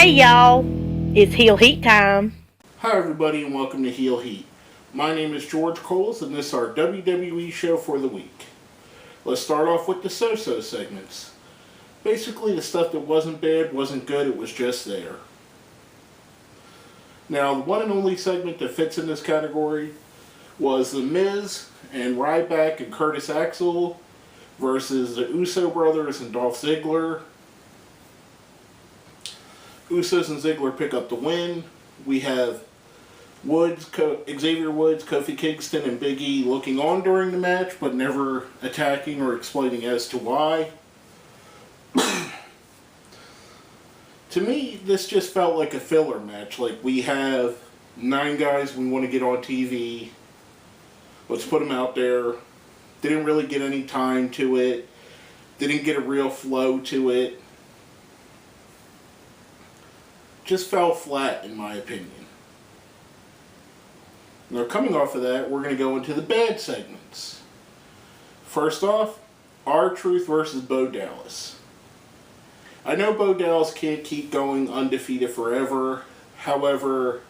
Hey y'all, it's Heel Heat time. Hi everybody and welcome to Heel Heat. My name is George Coles and this is our WWE show for the week. Let's start off with the so-so segments. Basically the stuff that wasn't bad, wasn't good, it was just there. Now the one and only segment that fits in this category was The Miz and Ryback and Curtis Axel versus the Uso brothers and Dolph Ziggler. Usos and Ziggler pick up the win. We have Xavier Woods, Kofi Kingston, and Big E looking on during the match, but never attacking or explaining as to why. To me, this just felt like a filler match. Like, we have 9 guys we want to get on TV. Let's put them out there. Didn't really get any time to it. Didn't get a real flow to it. Just fell flat, in my opinion. Now, coming off of that, we're going to go into the bad segments. First off, R-Truth versus Bo Dallas. I know Bo Dallas can't keep going undefeated forever. However,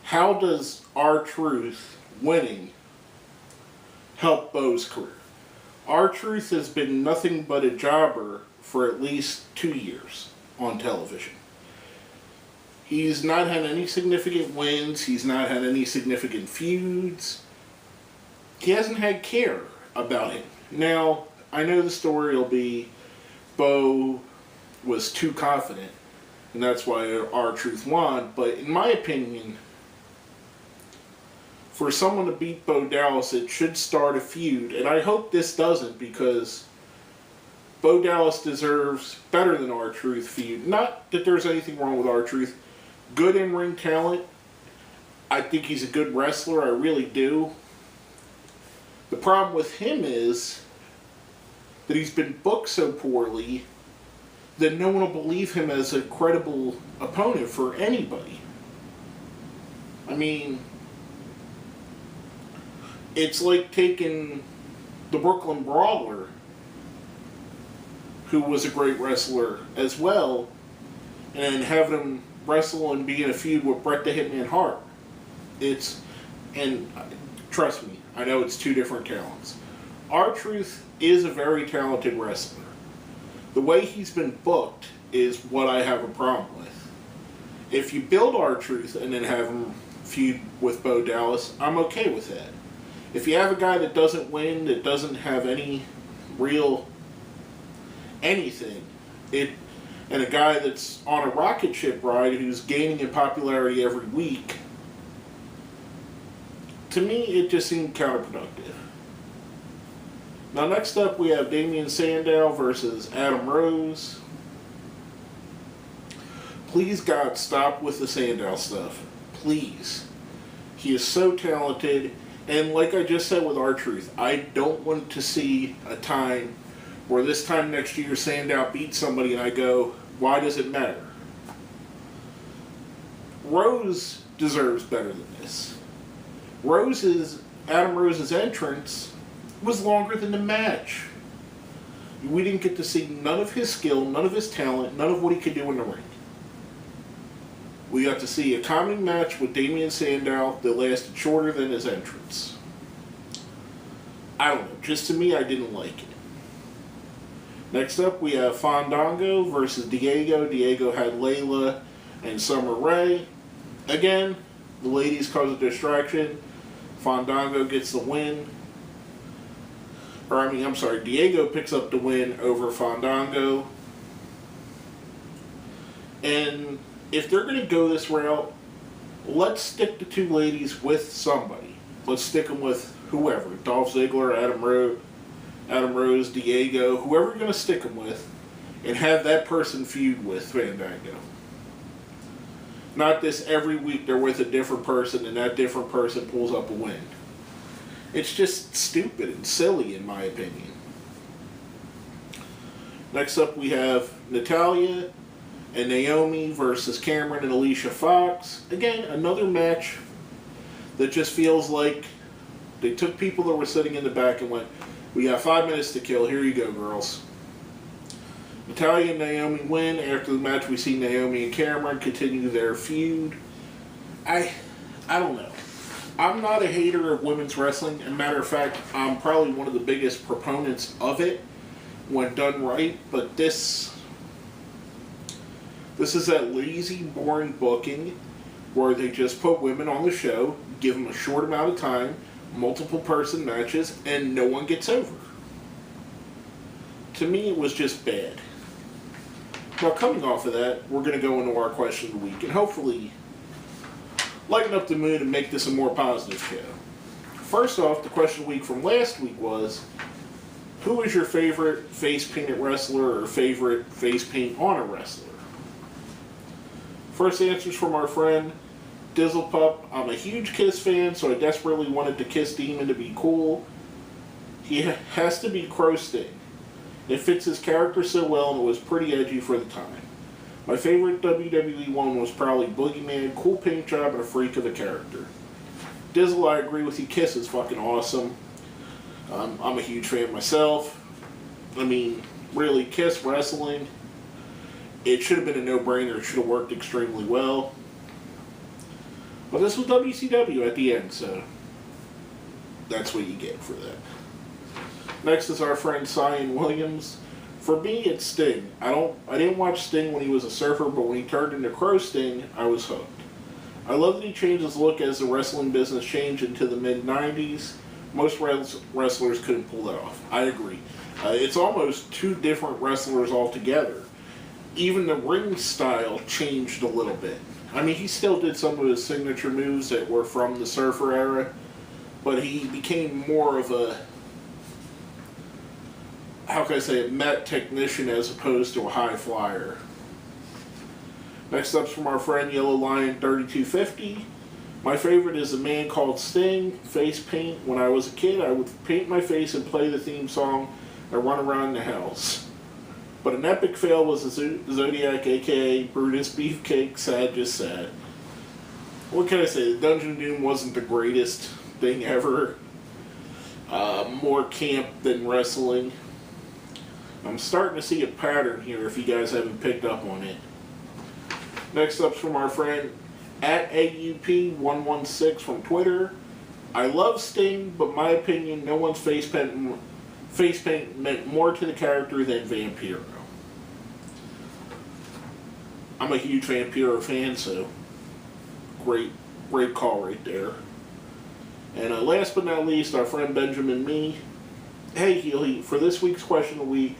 how does R-Truth winning help Bo's career? R-Truth has been nothing but a jobber for at least 2 years on television. He's not had any significant wins. He's not had any significant feuds. He hasn't had care about him. Now, I know the story will be Bo was too confident, and that's why R-Truth won. But in my opinion, for someone to beat Bo Dallas, it should start a feud. And I hope this doesn't, because Bo Dallas deserves better than R-Truth feud. Not that there's anything wrong with R-Truth. Good in-ring talent. I think he's a good wrestler. I really do. The problem with him is that he's been booked so poorly that no one will believe him as a credible opponent for anybody. I mean, it's like taking the Brooklyn Brawler, who was a great wrestler as well, and having him wrestle and be in a feud with Bret the Hitman Hart. And trust me, I know it's 2 different talents. R-Truth is a very talented wrestler. The way he's been booked is what I have a problem with. If you build R-Truth and then have him feud with Bo Dallas, I'm okay with that. If you have a guy that doesn't win, that doesn't have any real anything, and a guy that's on a rocket ship ride who's gaining in popularity every week, to me, it just seemed counterproductive. Now, next up, we have Damien Sandow versus Adam Rose. Please, God, stop with the Sandow stuff. Please. He is so talented, and like I just said with R-Truth, I don't want to see a time where this time next year Sandow beats somebody and I go, why does it matter? Rose deserves better than this. Adam Rose's entrance was longer than the match. We didn't get to see none of his skill, none of his talent, none of what he could do in the ring. We got to see a common match with Damien Sandow that lasted shorter than his entrance. I don't know, just to me, I didn't like it. Next up, we have Fandango versus Diego. Diego had Layla and Summer Rae. Again, the ladies cause a distraction. Fandango gets the win. Diego picks up the win over Fandango. And if they're going to go this route, let's stick the 2 ladies with somebody. Let's stick them with whoever. Dolph Ziggler, Adam Rose, Diego, whoever you're going to stick them with, and have that person feud with Fandango. Not this every week they're with a different person and that different person pulls up a win. It's just stupid and silly in my opinion. Next up we have Natalya and Naomi versus Cameron and Alicia Fox. Again, another match that just feels like they took people that were sitting in the back and went, we got 5 minutes to kill, here you go, girls. Natalya and Naomi win. After the match, we see Naomi and Cameron continue their feud. I don't know. I'm not a hater of women's wrestling. As a matter of fact, I'm probably one of the biggest proponents of it when done right. But this is that lazy, boring booking where they just put women on the show, give them a short amount of time, multiple person matches, and no one gets over. To me, it was just bad. Now, coming off of that, we're going to go into our question of the week and hopefully lighten up the mood and make this a more positive show. First off, the question of the week from last week was, who is your favorite face-painted wrestler or favorite face paint on a wrestler? First answers from our friend Dizzlepup. I'm a huge Kiss fan, so I desperately wanted the Kiss Demon to be cool. He has to be Crow Sting. It fits his character so well, and it was pretty edgy for the time. My favorite WWE one was probably Boogeyman, cool paint job, and a freak of a character. Dizzle, I agree with you. Kiss is fucking awesome. I'm a huge fan myself. I mean, really, Kiss wrestling, it should have been a no-brainer. It should have worked extremely well. But this was WCW at the end, so that's what you get for that. Next is our friend Cyan Williams. For me, it's Sting. I didn't watch Sting when he was a surfer, but when he turned into Crow Sting, I was hooked. I love that he changed his look as the wrestling business changed into the mid-90s. Most wrestlers couldn't pull that off. I agree. It's almost two different wrestlers altogether. Even the ring style changed a little bit. I mean, he still did some of his signature moves that were from the surfer era, but he became more of a, how can I say it, Met technician as opposed to a high flyer. Next up's from our friend Yellow Lion 3250. My favorite is a man called Sting, face paint. When I was a kid, I would paint my face and play the theme song and run around the house. But an epic fail was the Zodiac, aka Brutus Beefcake, sad, just sad. What can I say? The Dungeon of Doom wasn't the greatest thing ever. More camp than wrestling. I'm starting to see a pattern here if you guys haven't picked up on it. Next up's from our friend at AUP116 from Twitter. I love Sting, but in my opinion, no one's face paint meant more to the character than Vampiro. I'm a huge Vampiro fan, so great call right there. And last but not least, our friend Benjamin Me. Hey, Heel Heat, for this week's question of the week,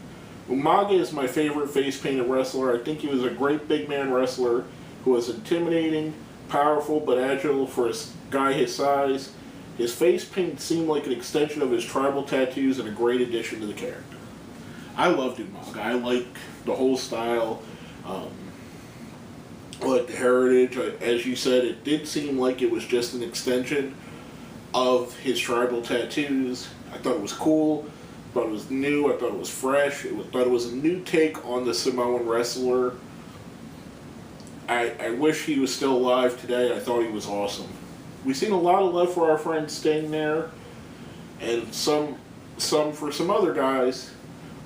Umaga is my favorite face-painted wrestler. I think he was a great big man wrestler who was intimidating, powerful, but agile for a guy his size. His face paint seemed like an extension of his tribal tattoos and a great addition to the character. I loved Umaga. I like the whole style. I like the heritage. As you said, it did seem like it was just an extension of his tribal tattoos. I thought it was cool. I thought it was new. I thought it was fresh. I thought it was a new take on the Samoan wrestler. I wish he was still alive today. I thought he was awesome. We've seen a lot of love for our friend Sting there, and some for some other guys.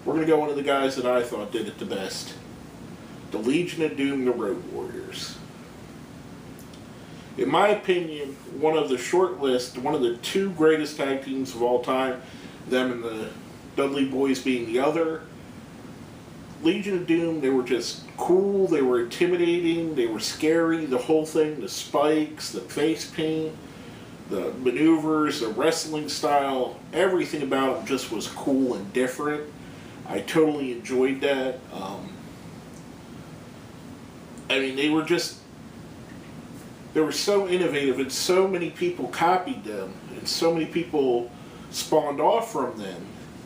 We're going to go into the guys that I thought did it the best. The Legion of Doom, the Road Warriors. In my opinion, one of the short list, one of the two greatest tag teams of all time, them and the Dudley Boys being the other. Legion of Doom, they were just cool, they were intimidating, they were scary, the whole thing, the spikes, the face paint, the maneuvers, the wrestling style, everything about them just was cool and different. I totally enjoyed that. I mean, they were so innovative, and so many people copied them, and so many people spawned off from them,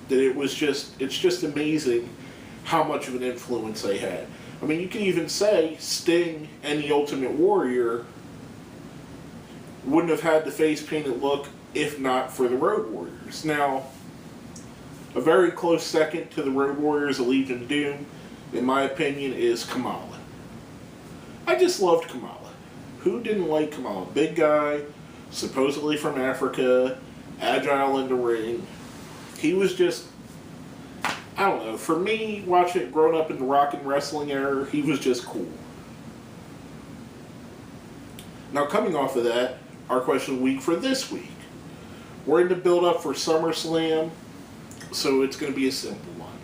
that it's just amazing how much of an influence they had. I mean, you can even say Sting and the Ultimate Warrior wouldn't have had the face painted look if not for the Road Warriors. Now, a very close second to the Road Warriors, the Legion of Doom, in my opinion, is Kamala. I just loved Kamala. Who didn't like Kamala? Big guy, supposedly from Africa, agile in the ring. He was just, I don't know. For me, watching it growing up in the rock and wrestling era, he was just cool. Now, coming off of that, our question of the week for this week. We're in the build-up for SummerSlam, so it's going to be a simple one.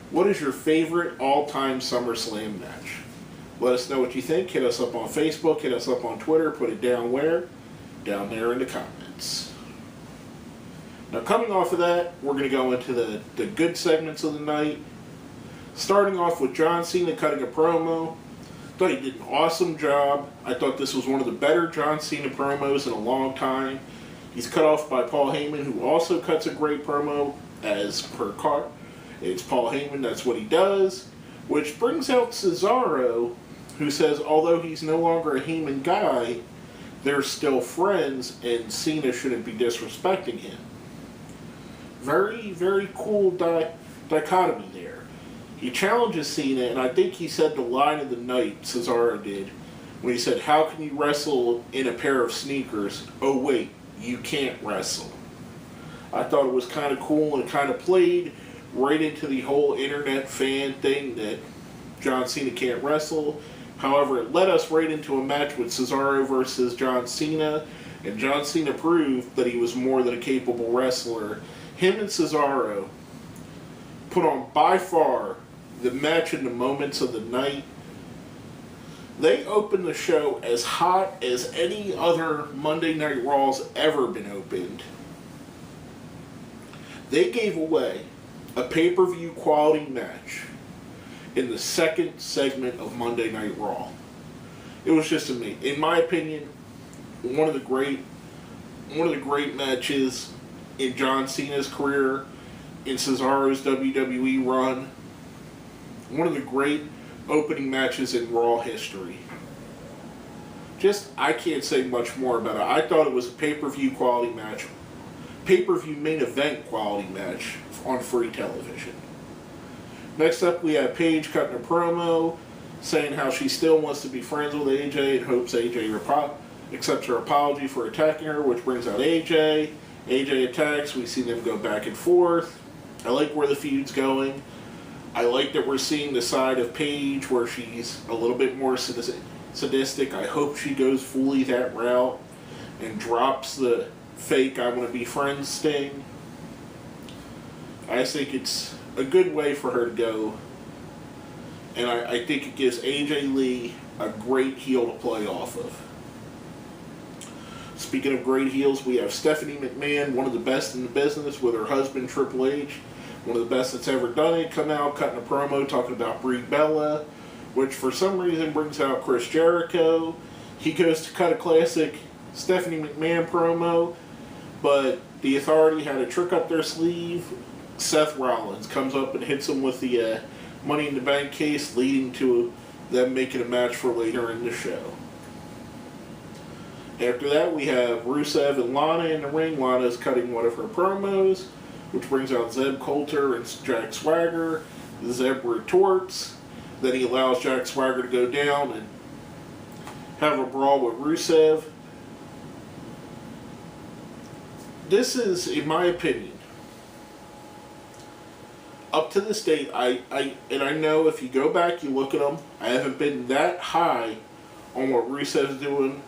What is your favorite all-time SummerSlam match? Let us know what you think. Hit us up on Facebook, hit us up on Twitter, put it down where? Down there in the comments. Now, coming off of that, we're going to go into the good segments of the night. Starting off with John Cena cutting a promo. I thought he did an awesome job. I thought this was one of the better John Cena promos in a long time. He's cut off by Paul Heyman, who also cuts a great promo, as per Car. It's Paul Heyman, that's what he does. Which brings out Cesaro, who says although he's no longer a Heyman guy, they're still friends, and Cena shouldn't be disrespecting him. Very, very cool dichotomy there. He challenges Cena, and I think he said the line of the night, Cesaro did, when he said, "How can you wrestle in a pair of sneakers? Oh wait, you can't wrestle." I thought it was kind of cool, and it kind of played right into the whole internet fan thing that John Cena can't wrestle. However, it led us right into a match with Cesaro versus John Cena, and John Cena proved that he was more than a capable wrestler. Him and Cesaro put on by far the match in the moments of the night. They opened the show as hot as any other Monday Night Raw's ever been opened. They gave away a pay-per-view quality match in the second segment of Monday Night Raw. It was just amazing. In my opinion, one of the great matches in John Cena's career, in Cesaro's WWE run. One of the great opening matches in Raw history. I can't say much more about it. I thought it was a pay-per-view quality match. Pay-per-view main event quality match on free television. Next up, we have Paige cutting a promo, saying how she still wants to be friends with AJ and hopes AJ accepts her apology for attacking her, which brings out AJ. AJ attacks. We see them go back and forth. I like where the feud's going. I like that we're seeing the side of Paige where she's a little bit more sadistic. I hope she goes fully that route and drops the fake "I want to be friends" sting. I think it's a good way for her to go. And I think it gives AJ Lee a great heel to play off of. Speaking of great heels, we have Stephanie McMahon, one of the best in the business, with her husband Triple H, one of the best that's ever done it, come out cutting a promo talking about Brie Bella, which for some reason brings out Chris Jericho. He goes to cut a classic Stephanie McMahon promo, but the Authority had a trick up their sleeve. Seth Rollins comes up and hits him with the Money in the Bank case, leading to them making a match for later in the show. After that, we have Rusev and Lana in the ring. Lana's cutting one of her promos, which brings out Zeb Coulter and Jack Swagger. Zeb retorts. Then he allows Jack Swagger to go down and have a brawl with Rusev. This is, in my opinion, up to this date, I know if you go back, you look at them, I haven't been that high on what Rusev's doing.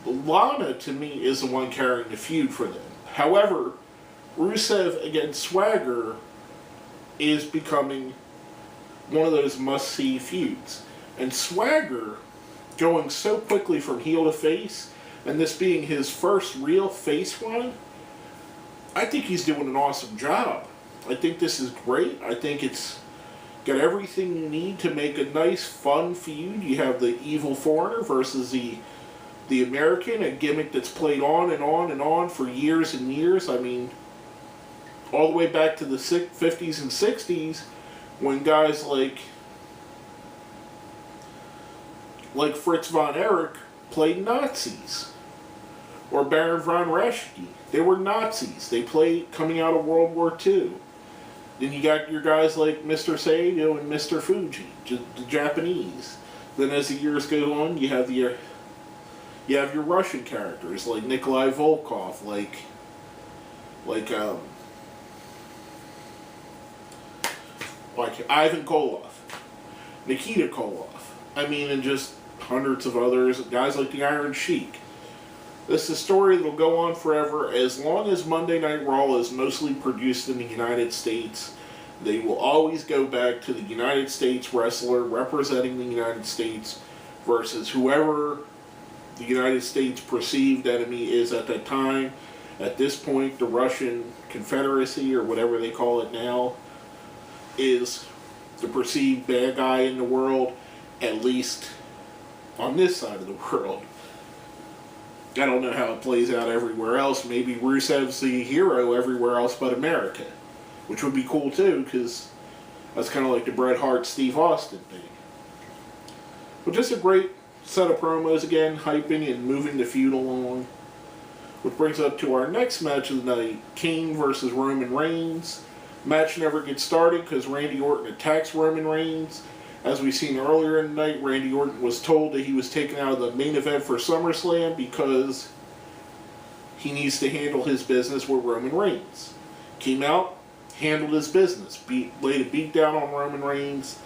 Lana, to me, is the one carrying the feud for them. However, Rusev against Swagger is becoming one of those must-see feuds. And Swagger, going so quickly from heel to face, and this being his first real face run, I think he's doing an awesome job. I think this is great. I think it's got everything you need to make a nice, fun feud. You have the evil foreigner versus the American, a gimmick that's played on and on and on for years and years. I mean, all the way back to the 50s and 60s, when guys like Fritz von Erich played Nazis. Or Baron von Raschke. They were Nazis. They played coming out of World War II. Then you got your guys like Mr. Saito and Mr. Fuji, the Japanese. Then as the years go on, you have your Russian characters like Nikolai Volkov, like like Ivan Koloff, Nikita Koloff. I mean, and just hundreds of others, guys like the Iron Sheik. This is a story that will go on forever. As long as Monday Night Raw is mostly produced in the United States, they will always go back to the United States wrestler representing the United States versus whoever the United States perceived enemy is at that time. At this point, the Russian Confederacy, or whatever they call it now, is the perceived bad guy in the world, at least on this side of the world. I don't know how it plays out everywhere else. Maybe Rusev's the hero everywhere else but America, which would be cool too, because that's kind of like the Bret Hart, Steve Austin thing. But just a great set of promos again, hyping and moving the feud along. Which brings up to our next match of the night, Kane versus Roman Reigns. Match never gets started because Randy Orton attacks Roman Reigns. As we've seen earlier in the night, Randy Orton was told that he was taken out of the main event for SummerSlam because he needs to handle his business with Roman Reigns. Came out, handled his business, laid a beat down on Roman Reigns.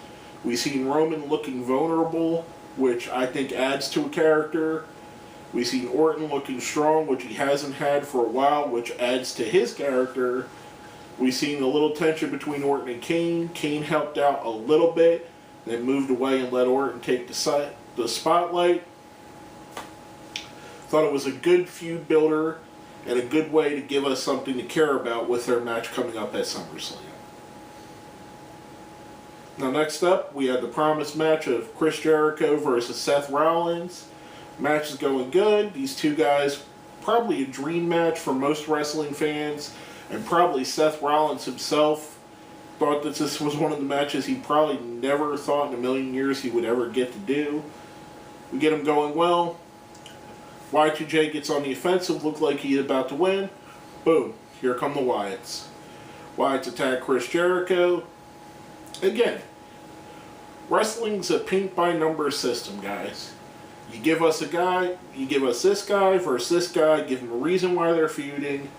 We've seen Roman looking vulnerable, which I think adds to a character. We've seen Orton looking strong, which he hasn't had for a while, which adds to his character. We've seen a little tension between Orton and Kane. Kane helped out a little bit, then moved away and let Orton take the spotlight. Thought it was a good feud builder and a good way to give us something to care about with their match coming up at SummerSlam. Now next up, we have the promised match of Chris Jericho versus Seth Rollins. Match is going good. These two guys, probably a dream match for most wrestling fans, and probably Seth Rollins himself thought that this was one of the matches he probably never thought in a million years he would ever get to do. We get him going well. Y2J gets on the offensive, looked like he's about to win. Boom, here come the Wyatts. Wyatts attack Chris Jericho. Again, wrestling's a paint-by-number system, guys. You give us a guy, you give us this guy versus this guy, give them a reason why they're feuding.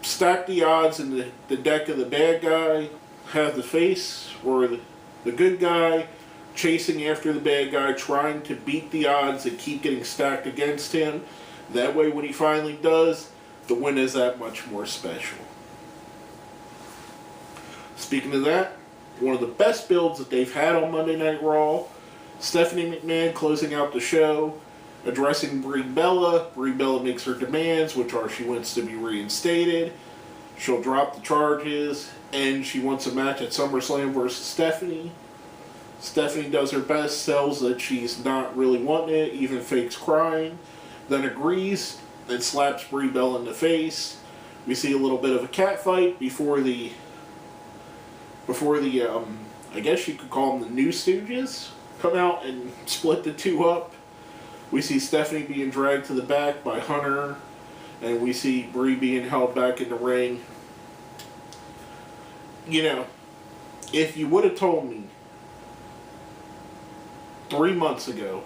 Stack the odds in the deck of the bad guy, have the face or the good guy chasing after the bad guy, trying to beat the odds that keep getting stacked against him. That way when he finally does, the win is that much more special. Speaking of that, one of the best builds that they've had on Monday Night Raw, Stephanie McMahon closing out the show, addressing Brie Bella. Brie Bella makes her demands, which are she wants to be reinstated, she'll drop the charges, and she wants a match at SummerSlam versus Stephanie. Stephanie does her best, sells that she's not really wanting it, even fakes crying, then agrees, and slaps Brie Bella in the face. We see a little bit of a cat fight before the I guess you could call them the New Stooges come out and split the two up. We see Stephanie being dragged to the back by Hunter, and we see Brie being held back in the ring. You know, if you would have told me 3 months ago,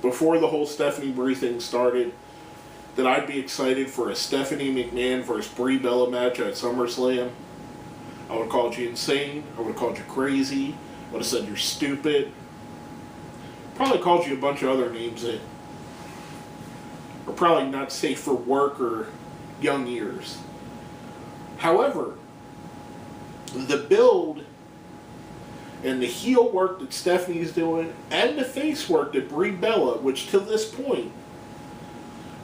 before the whole Stephanie Brie thing started, that I'd be excited for a Stephanie McMahon versus Brie Bella match at SummerSlam, I would have called you insane. I would have called you crazy. I would have said you're stupid. Probably called you a bunch of other names that are probably not safe for work or young ears. However, the build and the heel work that Stephanie's doing and the face work that Brie Bella, which to this point,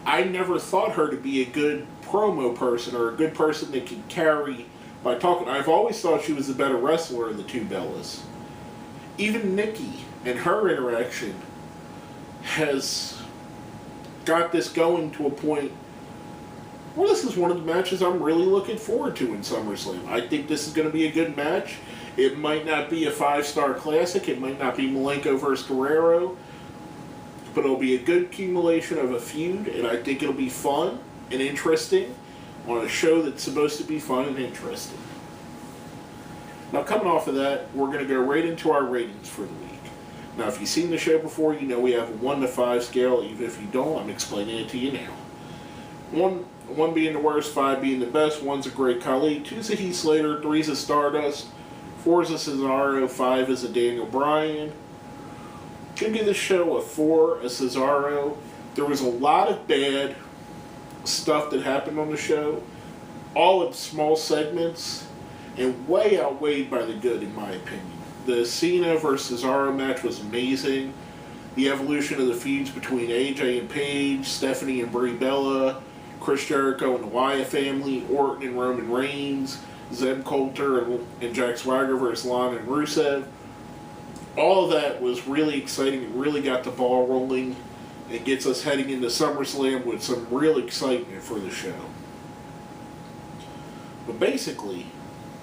I never thought her to be a good promo person or a good person that can carry by talking. I've always thought she was the better wrestler of the two Bellas. Even Nikki and her interaction has got this going to a point where this is one of the matches I'm really looking forward to in SummerSlam. I think this is going to be a good match. It might not be a 5-star classic. It might not be Malenko versus Guerrero. But it'll be a good accumulation of a feud, and I think it'll be fun and interesting on a show that's supposed to be fun and interesting. Now, coming off of that, we're going to go right into our ratings for the week. Now, if you've seen the show before, you know we have a 1 to 5 scale. Even if you don't, I'm explaining it to you now. 1 being the worst, 5 being the best. 1's a Great Khali, 2's a Heath Slater, 3's a Stardust, 4 is a Cesaro, 5 is a Daniel Bryan. Gonna give this show a 4, a Cesaro. There was a lot of bad stuff that happened on the show, all in small segments, and way outweighed by the good, in my opinion. The Cena versus Cesaro match was amazing. The evolution of the feuds between AJ and Paige, Stephanie and Brie Bella, Chris Jericho and the Wyatt family, Orton and Roman Reigns, Zeb Coulter and Jack Swagger versus Lana and Rusev. All of that was really exciting. It really got the ball rolling. It gets us heading into SummerSlam with some real excitement for the show. But basically,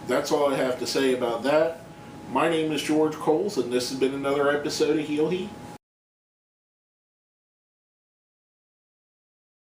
that's all I have to say about that. My name is George Coles, and this has been another episode of Heel Heat.